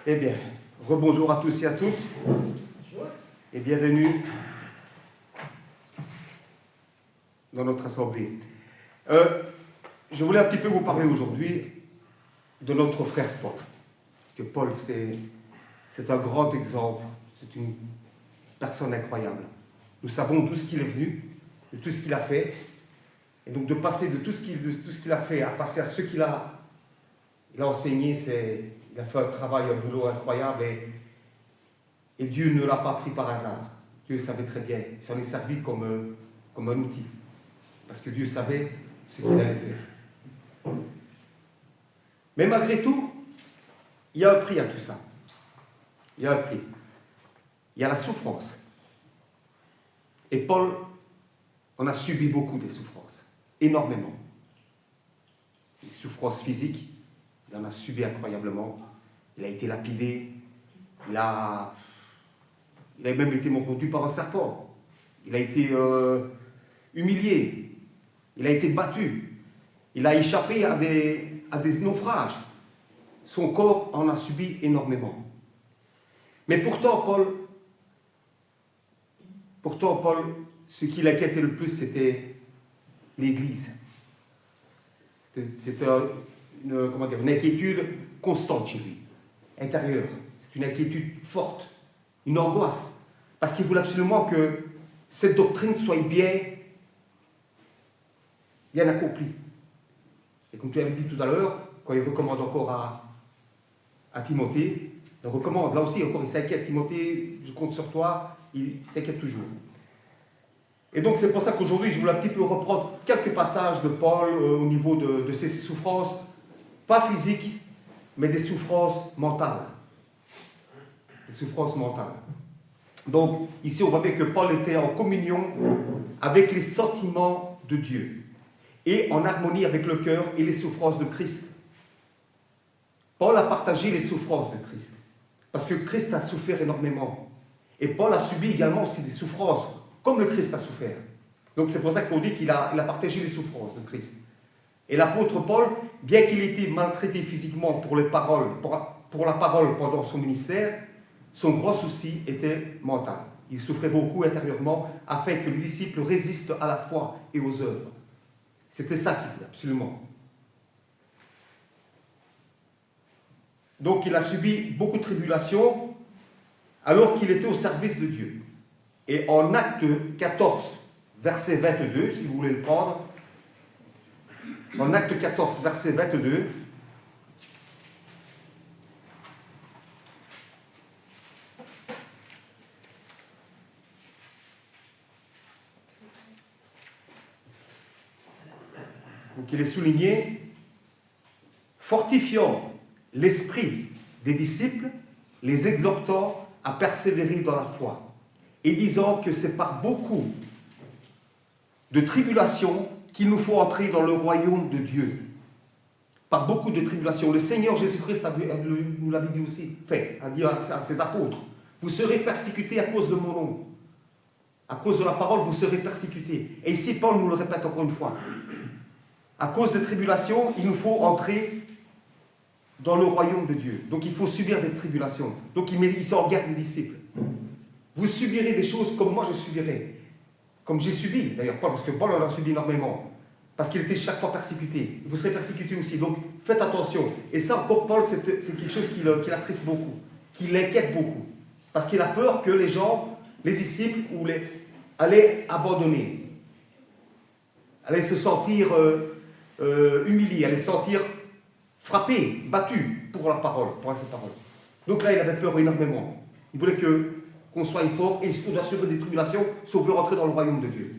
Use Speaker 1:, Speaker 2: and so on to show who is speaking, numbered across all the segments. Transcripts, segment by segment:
Speaker 1: Eh bien, rebonjour à tous et à toutes. Et bienvenue dans notre assemblée. Je voulais un petit peu vous parler aujourd'hui de notre frère Paul. Parce que Paul, c'est un grand exemple, c'est une personne incroyable. Nous savons d'où ce qu'il est venu, de tout ce qu'il a fait. Et donc de passer de tout ce qu'il a fait à passer à ce qu'il a enseigné, il a fait un travail, un boulot incroyable et Dieu ne l'a pas pris par hasard. Dieu savait très bien, il s'en est servi comme un outil. Parce que Dieu savait ce qu'il allait faire. Mais malgré tout, il y a un prix à tout ça. Il y a un prix. Il y a la souffrance. Et Paul en a subi beaucoup des souffrances. Énormément. Des souffrances physiques, il en a subi incroyablement. Il a été lapidé. Il a même été mordu par un serpent. Il a été humilié. Il a été battu. Il a échappé à des naufrages. Son corps en a subi énormément. Mais pourtant, Paul, ce qui l'inquiétait le plus, c'était l'Église. C'était une inquiétude constante chez lui, intérieure. C'est une inquiétude forte, une angoisse. Parce qu'il voulait absolument que cette doctrine soit bien accomplie. Et comme tu avais dit tout à l'heure, quand il recommande encore à Timothée, il recommande, là aussi, encore, il s'inquiète, Timothée, je compte sur toi, il s'inquiète toujours. Et donc c'est pour ça qu'aujourd'hui, je voulais un petit peu reprendre quelques passages de Paul au niveau de ses souffrances, pas physiques, mais des souffrances mentales. Des souffrances mentales. Donc, ici, on voit bien que Paul était en communion avec les sentiments de Dieu et en harmonie avec le cœur et les souffrances de Christ. Paul a partagé les souffrances de Christ, parce que Christ a souffert énormément. Et Paul a subi également aussi des souffrances, comme le Christ a souffert. Donc c'est pour ça qu'on dit qu'il a partagé les souffrances de Christ. Et l'apôtre Paul, bien qu'il ait été maltraité physiquement pour la parole pendant son ministère, son gros souci était mental. Il souffrait beaucoup intérieurement afin que les disciples résistent à la foi et aux œuvres. C'était ça qu'il voulait, absolument. Donc il a subi beaucoup de tribulations alors qu'il était au service de Dieu. Et en Acte 14, verset 22, si vous voulez le prendre, en Acte 14, verset 22, donc il est souligné, fortifiant l'esprit des disciples, les exhortant à persévérer dans la foi, et disant que c'est par beaucoup de tribulations qu'il nous faut entrer dans le royaume de Dieu. Par beaucoup de tribulations. Le Seigneur Jésus-Christ nous l'avait dit aussi, a dit à ses apôtres, vous serez persécutés à cause de mon nom. À cause de la parole, vous serez persécutés. Et ici, Paul nous le répète encore une fois. À cause des tribulations, il nous faut entrer dans le royaume de Dieu. Donc il faut subir des tribulations. Donc il s'engage les disciples. Vous subirez des choses comme moi je subirai. Comme j'ai subi, d'ailleurs, Paul, parce que Paul en a subi énormément. Parce qu'il était chaque fois persécuté. Vous serez persécuté aussi. Donc faites attention. Et ça, encore, Paul, c'est quelque chose qui l'attriste beaucoup, qui l'inquiète beaucoup. Parce qu'il a peur que les gens, les disciples, allaient abandonner. Allaient se sentir humiliés, allaient se sentir frappés, battus pour la parole, pour cette parole. Donc là, il avait peur énormément. Il voulait qu'on soit fort et on doit subir des tribulations si on veut rentrer dans le royaume de Dieu.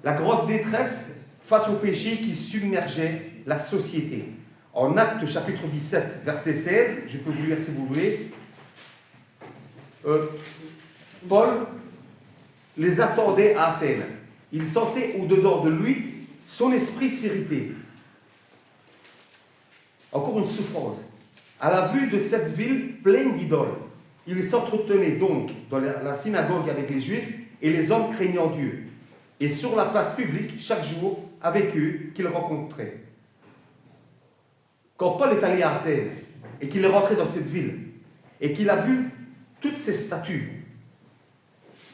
Speaker 1: La grande détresse face au péché qui submergeait la société. En Actes chapitre 17, verset 16, je peux vous lire si vous voulez, Paul les attendait à Athènes. Il sentait au-dedans de lui son esprit s'irriter. Encore une souffrance. À la vue de cette ville pleine d'idoles, il s'entretenait donc dans la synagogue avec les Juifs et les hommes craignant Dieu, et sur la place publique chaque jour avec eux qu'il rencontrait. quand Paul est allé à Athènes et qu'il est rentré dans cette ville et qu'il a vu toutes ces statues,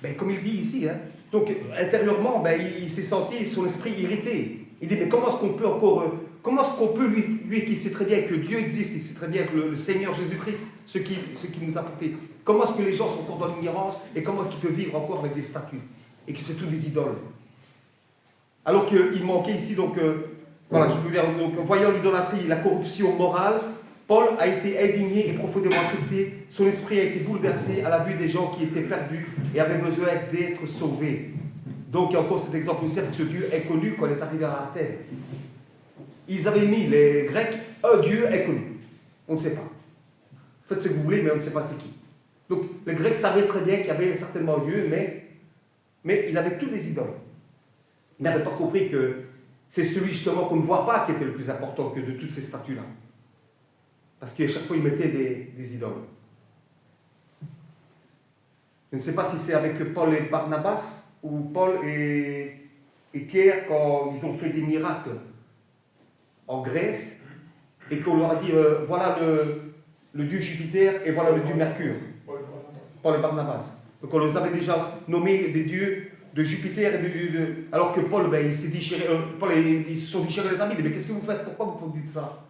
Speaker 1: ben, comme il dit ici, hein, donc intérieurement, ben, il s'est senti son esprit irrité. Il dit, mais comment est-ce qu'on peut encore, comment est-ce qu'on peut, lui qui sait très bien que Dieu existe, il sait très bien que le Seigneur Jésus-Christ, ce qui nous a porté, comment est-ce que les gens sont encore dans l'ignorance et comment est-ce qu'ils peuvent vivre encore avec des statues et que c'est tout des idoles? Alors qu'il manquait ici, donc, voilà, je veux dire, donc, voyant l'idolâtrie, la corruption morale, Paul a été indigné et profondément attristé. Son esprit a été bouleversé à la vue des gens qui étaient perdus et avaient besoin d'être sauvés. Donc, il y a encore cet exemple aussi avec ce Dieu inconnu quand il est arrivé à Athènes. Ils avaient mis, les Grecs, un Dieu inconnu. On ne sait pas. Faites ce que vous voulez, mais on ne sait pas c'est qui. Donc, les Grecs savaient très bien qu'il y avait certainement un Dieu, mais il avait tous les idoles. Ils n'avaient pas compris que c'est celui justement qu'on ne voit pas qui était le plus important que de toutes ces statues-là. Parce qu'à chaque fois, ils mettaient des idoles. Je ne sais pas si c'est avec Paul et Barnabas, ou Paul et Pierre, quand ils ont fait des miracles en Grèce, et qu'on leur a dit, voilà le dieu Jupiter, et voilà le dieu Mercure. Paul et Barnabas. Donc on les avait déjà nommés des dieux de Jupiter, alors que Paul, ben, il s'est déchiré, ils se sont déchirés les amis. Mais qu'est-ce que vous faites? Pourquoi vous dites ça?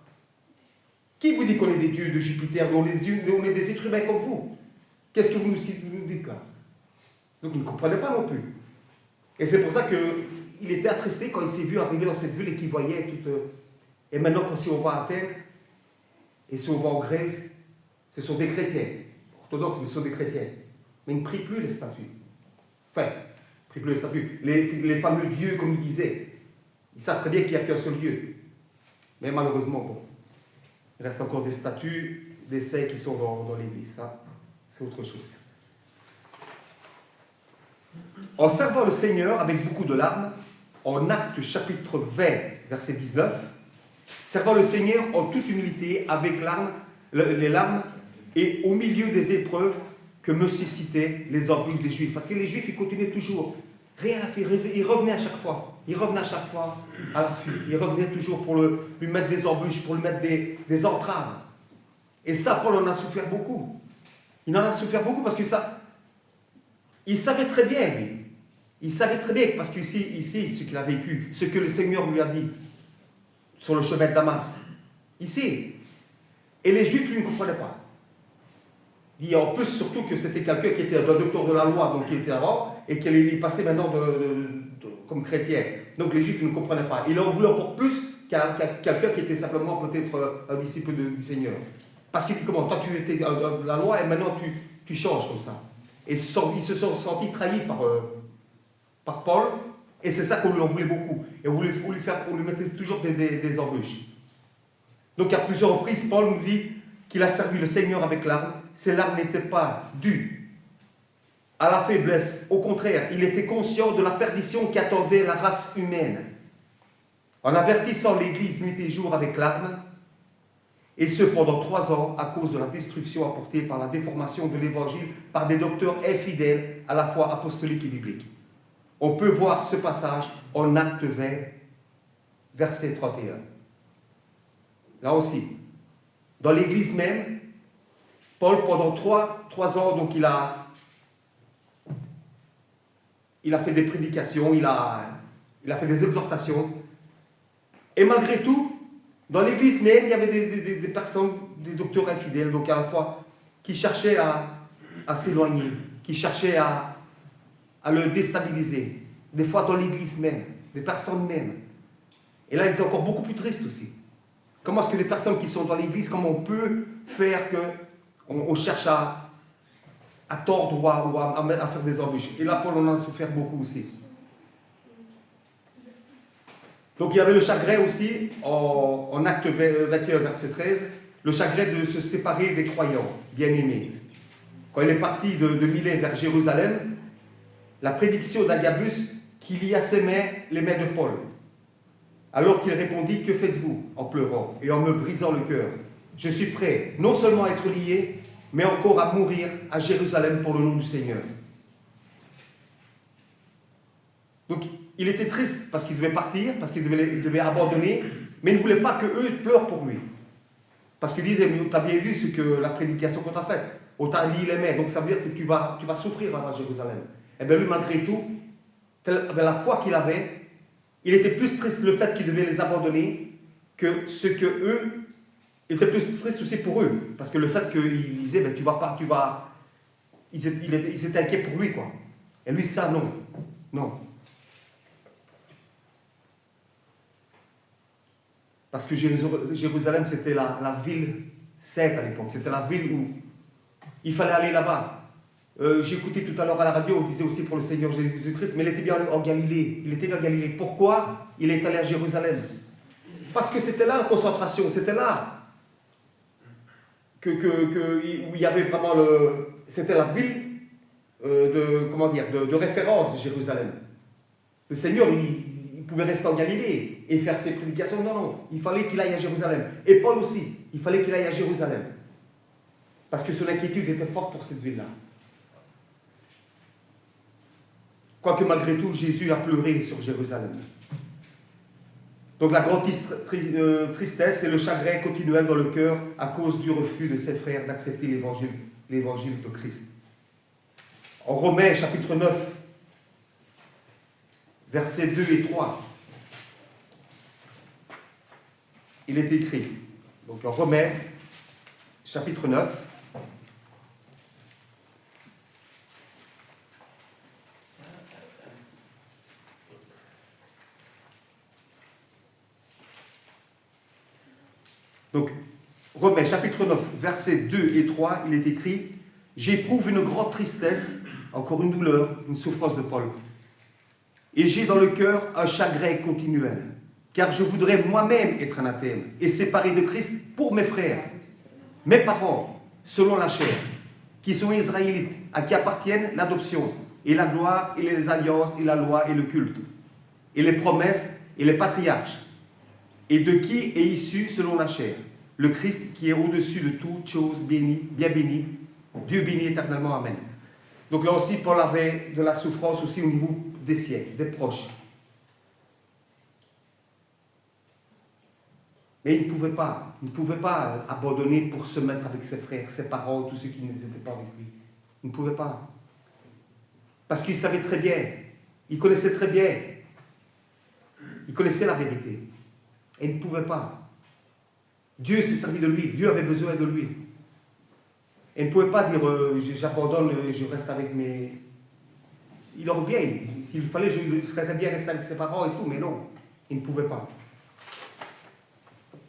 Speaker 1: Qui vous dit qu'on est des dieux de Jupiter? On est des êtres humains comme vous. Qu'est-ce que vous nous dites là? Donc ils ne comprenaient pas non plus. Et c'est pour ça qu'il était attristé quand il s'est vu arriver dans cette ville et qu'il voyait tout. Et maintenant, si on va à Athènes, et si on va en Grèce, ce sont des chrétiens. Orthodoxes, mais ce sont des chrétiens. Mais ils ne prient plus les statues. Enfin, ils ne prient plus les statues. Les fameux dieux, comme ils disaient. Ils savent très bien qu'il n'y a qu'un seul Dieu. Mais malheureusement, bon. Il reste encore des statues, des saints qui sont dans l'église. Ça, c'est autre chose. En servant le Seigneur avec beaucoup de larmes, en Actes chapitre 20, verset 19, servant le Seigneur en toute humilité avec les larmes et au milieu des épreuves que me suscitaient les orgueils des Juifs. Parce que les Juifs, ils continuaient toujours. Rien à faire. Ils revenaient à chaque fois. Ils revenaient à chaque fois à l'affût. Ils revenaient toujours pour lui mettre des embûches, pour lui mettre des entraves. Et ça, Paul en a souffert beaucoup. Il en a souffert beaucoup parce que ça, il savait très bien, lui. Il savait très bien, parce qu'ici, ce qu'il a vécu, ce que le Seigneur lui a dit sur le chemin de Damas. Ici. Et les Juifs, lui, ne comprenaient pas. Et en plus, surtout que c'était quelqu'un qui était un docteur de la loi, donc qui était avant, et qu'il passait maintenant comme chrétien. Donc les Juifs ne comprenaient pas. Il en voulait encore plus quelqu'un qui était simplement peut-être un disciple du Seigneur. Parce qu'il dit comment, toi tu étais de la loi et maintenant tu changes comme ça. Et ils se sont sentis trahis par Paul, et c'est ça qu'on lui en voulait beaucoup. Et on lui mettait toujours des embûches. Donc à plusieurs reprises, Paul nous dit qu'il a servi le Seigneur avec larmes. Ces larmes n'étaient pas dues à la faiblesse. Au contraire, il était conscient de la perdition qui attendait la race humaine. En avertissant l'Église nuit et jour avec larmes, et ce pendant 3 ans à cause de la destruction apportée par la déformation de l'Évangile par des docteurs infidèles à la fois apostoliques et bibliques. On peut voir ce passage en Acte 20, verset 31. Là aussi, dans l'Église même, Paul, pendant 3 ans, donc il a fait des prédications, il a fait des exhortations. Et malgré tout, dans l'Église même, il y avait des personnes, des docteurs infidèles, donc à la fois, qui cherchaient à s'éloigner, qui cherchaient à le déstabiliser. Des fois dans l'Église même, des personnes même. Et là, il était encore beaucoup plus triste aussi. Comment est-ce que les personnes qui sont dans l'Église, comment on peut faire qu'on cherche à tordre ou à faire des embûches. Et là, Paul en a souffert beaucoup aussi. Donc il y avait le chagrin aussi, en Acte 21, verset 13, le chagrin de se séparer des croyants, bien-aimés. Quand il est parti de Milet vers Jérusalem, la prédiction d'Agabus qu'il y assémait les mains de Paul. Alors qu'il répondit, que faites-vous en pleurant et en me brisant le cœur? Je suis prêt non seulement à être lié, mais encore à mourir à Jérusalem pour le nom du Seigneur. Donc, il était triste parce qu'il devait partir, parce qu'il devait abandonner, mais il ne voulait pas qu'eux pleurent pour lui. Parce qu'il disait, tu as bien vu ce que la prédication qu'on t'a faite. On t'a mis les mains, donc ça veut dire que tu vas souffrir à Jérusalem. Et bien lui, malgré tout, la foi qu'il avait, il était plus triste le fait qu'il devait les abandonner que ce que eux, il était plus triste aussi pour eux. Parce que le fait qu'ils disaient, ben, tu vas pas, tu vas... Ils étaient inquiets pour lui, quoi. Et lui, ça, non. Non. Parce que Jérusalem, c'était la ville sainte à l'époque. C'était la ville où il fallait aller là-bas. J'ai écouté tout à l'heure à la radio, on disait aussi pour le Seigneur Jésus-Christ, mais il était bien en Galilée. Il était bien en Galilée. Pourquoi il est allé à Jérusalem? Parce que c'était là la concentration, c'était là où il y avait vraiment c'était la ville de référence, Jérusalem. Le Seigneur, il pouvait rester en Galilée et faire ses prédications. Non, il fallait qu'il aille à Jérusalem. Et Paul aussi, il fallait qu'il aille à Jérusalem. Parce que son inquiétude était forte pour cette ville-là. Quoique malgré tout, Jésus a pleuré sur Jérusalem. Donc la grande tristesse et le chagrin continuel dans le cœur à cause du refus de ses frères d'accepter l'évangile de Christ. En Romains chapitre 9, versets 2 et 3, il est écrit, donc en Romains chapitre 9, donc, Romains chapitre 9, versets 2 et 3, il est écrit « J'éprouve une grande tristesse, encore une douleur, une souffrance de Paul. Et j'ai dans le cœur un chagrin continuel, car je voudrais moi-même être anathème et séparé de Christ pour mes frères, mes parents, selon la chair, qui sont israélites, à qui appartiennent l'adoption, et la gloire, et les alliances, et la loi, et le culte, et les promesses, et les patriarches, et de qui est issu selon la chair, le Christ qui est au-dessus de toutes choses, béni, bien béni, Dieu béni éternellement, Amen. » Donc là aussi, Paul avait de la souffrance aussi au niveau des siens, des proches. Mais il ne pouvait pas abandonner pour se mettre avec ses frères, ses parents, tous ceux qui n'étaient pas avec lui. Il ne pouvait pas. Parce qu'il savait très bien, il connaissait très bien, il connaissait la vérité. Et il ne pouvait pas. Dieu s'est servi de lui, Dieu avait besoin de lui. Et il ne pouvait pas dire j'abandonne, je reste avec mes... Il aurait bien, s'il fallait, je serais bien resté avec ses parents et tout, mais non, il ne pouvait pas.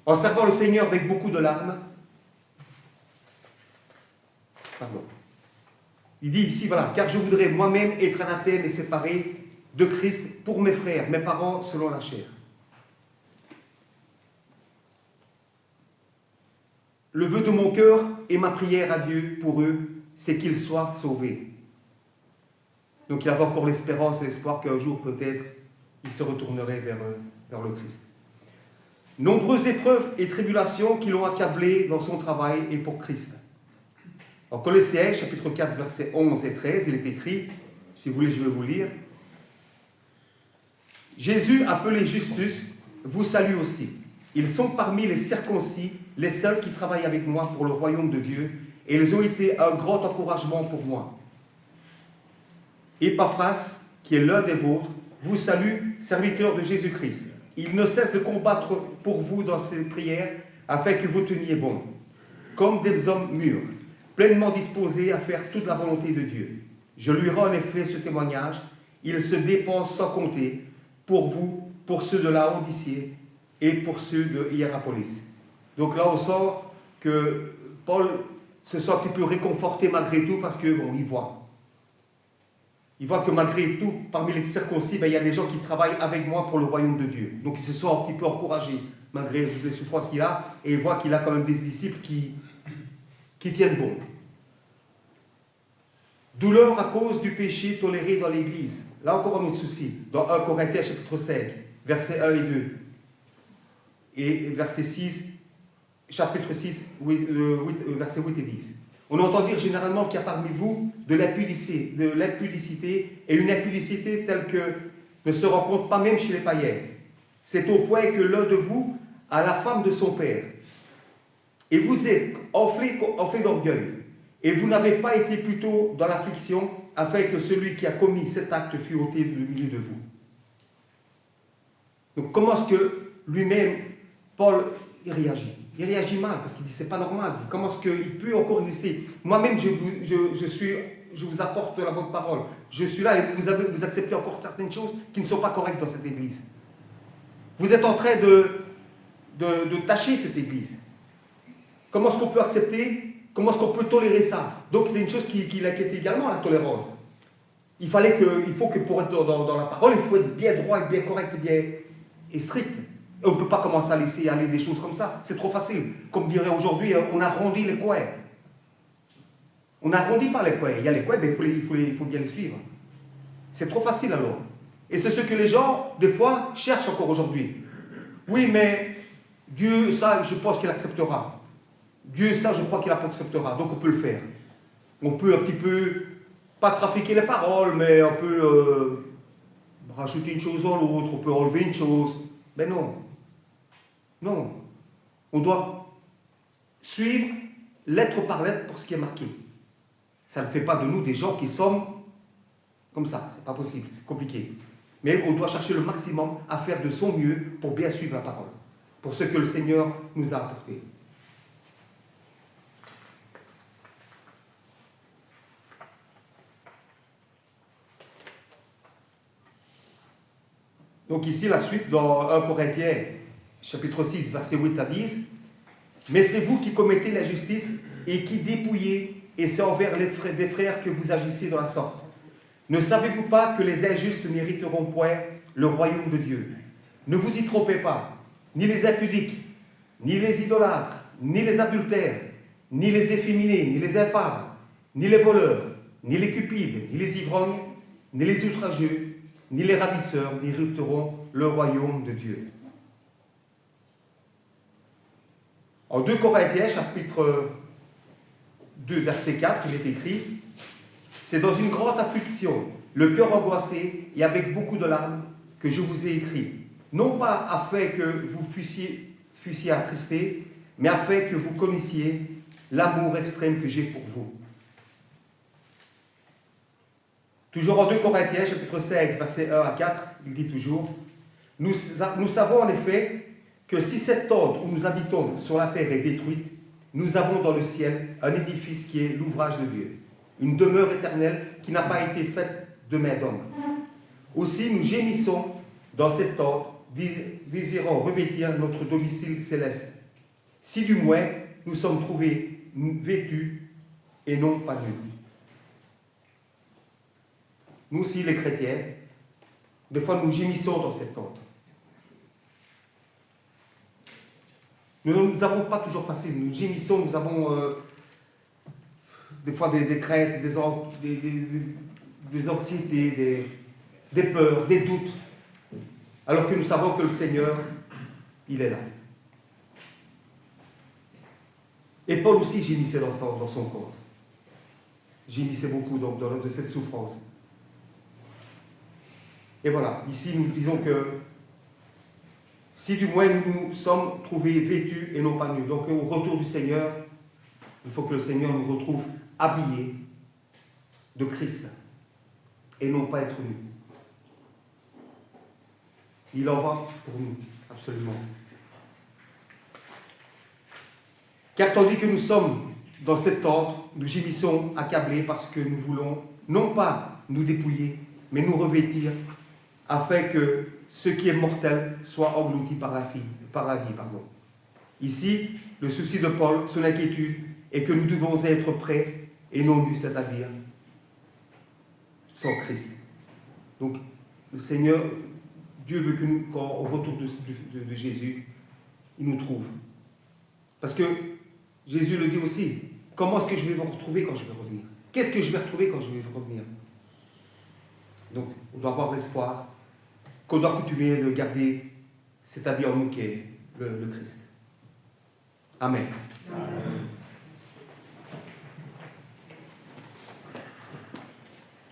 Speaker 1: En servant le Seigneur avec beaucoup de larmes, il dit ici, voilà, car je voudrais moi-même être anathème et séparé de Christ pour mes frères, mes parents selon la chair. Le vœu de mon cœur et ma prière à Dieu pour eux, c'est qu'ils soient sauvés. Donc il y avait encore l'espérance et l'espoir qu'un jour peut-être ils se retourneraient vers le Christ. Nombreuses épreuves et tribulations qui l'ont accablé dans son travail et pour Christ. En Colossiens, chapitre 4, versets 11 et 13, il est écrit, si vous voulez je vais vous lire, « Jésus, appelé Justus, vous salue aussi. Ils sont parmi les circoncis, les seuls qui travaillent avec moi pour le royaume de Dieu, et ils ont été un grand encouragement pour moi. Épaphras, qui est l'un des vôtres, vous salue, serviteur de Jésus-Christ. Il ne cesse de combattre pour vous dans ses prières, afin que vous teniez bon, comme des hommes mûrs, pleinement disposés à faire toute la volonté de Dieu. Je lui rends en effet ce témoignage, il se dépense sans compter, pour vous, pour ceux de la Odyssée, et pour ceux de Hierapolis. » Donc là, on sent que Paul se sent un petit peu réconforté malgré tout, parce que, bon, il voit. Il voit que malgré tout, parmi les circoncis, il y a des gens qui travaillent avec moi pour le royaume de Dieu. Donc il se sent un petit peu encouragé, malgré les souffrances qu'il a, et il voit qu'il a quand même des disciples qui tiennent bon. Douleur à cause du péché toléré dans l'Église. Là encore un autre souci. Dans 1 Corinthiens chapitre 5, versets 1 et 2. Et verset 6, chapitre 6, versets 8 et 10. On entend dire généralement qu'il y a parmi vous de l'impudicité et une impudicité telle que ne se rencontre pas même chez les païens. C'est au point que l'un de vous a la femme de son père. et vous êtes enflé d'orgueil, et vous n'avez pas été plutôt dans l'affliction, afin que celui qui a commis cet acte fût ôté du milieu de vous. Donc comment est-ce que lui-même, Paul, il réagit? Il réagit mal, parce qu'il dit c'est pas normal. Comment est-ce qu'il peut encore exister? Moi-même, je vous apporte la bonne parole. Je suis là et vous acceptez encore certaines choses qui ne sont pas correctes dans cette église. Vous êtes en train de tâcher cette église. Comment est-ce qu'on peut accepter? Comment est-ce qu'on peut tolérer ça? Donc c'est une chose qui l'inquiétait également, la tolérance. Il faut que pour être dans la parole, il faut être bien droit, bien correct, bien et strict. Et on ne peut pas commencer à laisser aller des choses comme ça. C'est trop facile. Comme dirait aujourd'hui, on arrondit les coins. On n'arrondit pas les coins. Il y a les coins, mais il faut bien les suivre. C'est trop facile alors. Et c'est ce que les gens, des fois, cherchent encore aujourd'hui. Oui, mais Dieu, ça, je pense qu'il acceptera. Dieu, ça, je crois qu'il acceptera. Donc on peut le faire. On peut un petit peu, pas trafiquer les paroles, mais on peut rajouter une chose dans l'autre, on peut enlever une chose. Mais non. Non. On doit suivre lettre par lettre pour ce qui est marqué. Ça ne fait pas de nous des gens qui sommes comme ça. C'est pas possible, c'est compliqué. Mais on doit chercher le maximum à faire de son mieux pour bien suivre la parole. Pour ce que le Seigneur nous a apporté. Donc ici, la suite dans 1 Corinthiens, chapitre 6, versets 8 à 10. « Mais c'est vous qui commettez l'injustice et qui dépouillez, et c'est envers des frères que vous agissez de la sorte. Ne savez-vous pas que les injustes n'hériteront point le royaume de Dieu? Ne vous y trompez pas, ni les impudiques, ni les idolâtres, ni les adultères, ni les efféminés, ni les infâmes, ni les voleurs, ni les cupides, ni les ivrognes, ni les outrageux, ni les ravisseurs n'hériteront le royaume de Dieu. » En 2 Corinthiens, chapitre 2, verset 4, il est écrit « C'est dans une grande affliction, le cœur angoissé et avec beaucoup de larmes, que je vous ai écrit, non pas afin que vous fussiez attristés, mais afin que vous connaissiez l'amour extrême que j'ai pour vous. » Toujours en 2 Corinthiens, chapitre 5, versets 1 à 4, il dit toujours « Nous savons en effet que si cette tente où nous habitons sur la terre est détruite, nous avons dans le ciel un édifice qui est l'ouvrage de Dieu, une demeure éternelle qui n'a pas été faite de main d'homme. Aussi nous gémissons dans cette tente, désirant revêtir notre domicile céleste. Si du moins nous sommes trouvés vêtus et non pas nus. » Nous aussi, les chrétiens, des fois nous gémissons dans cette tente. Nous n'avons pas toujours facile, nous gémissons, nous avons des fois des craintes, des anxiétés, des peurs, des doutes, alors que nous savons que le Seigneur, il est là. Et Paul aussi gémissait dans son corps. Gémissait beaucoup donc, de cette souffrance. Et voilà, ici nous disons que si du moins nous sommes trouvés vêtus et non pas nus, donc au retour du Seigneur, il faut que le Seigneur nous retrouve habillés de Christ et non pas être nus. Il en va pour nous, absolument. Car tandis que nous sommes dans cette tente, nous gémissons accablés parce que nous voulons non pas nous dépouiller, mais nous revêtir afin que ce qui est mortel soit englouti par la vie. Ici, le souci de Paul, son inquiétude, est que nous devons être prêts et non nus, c'est-à-dire sans Christ. Donc, le Seigneur, Dieu veut que nous, au retour de Jésus, il nous trouve. Parce que Jésus le dit aussi, comment est-ce que je vais vous retrouver quand je vais revenir? Qu'est-ce que je vais retrouver quand je vais revenir? Donc, on doit avoir l'espoir qu'on doit coutumer de garder cet habit en nous qui est le Christ. Amen. Amen.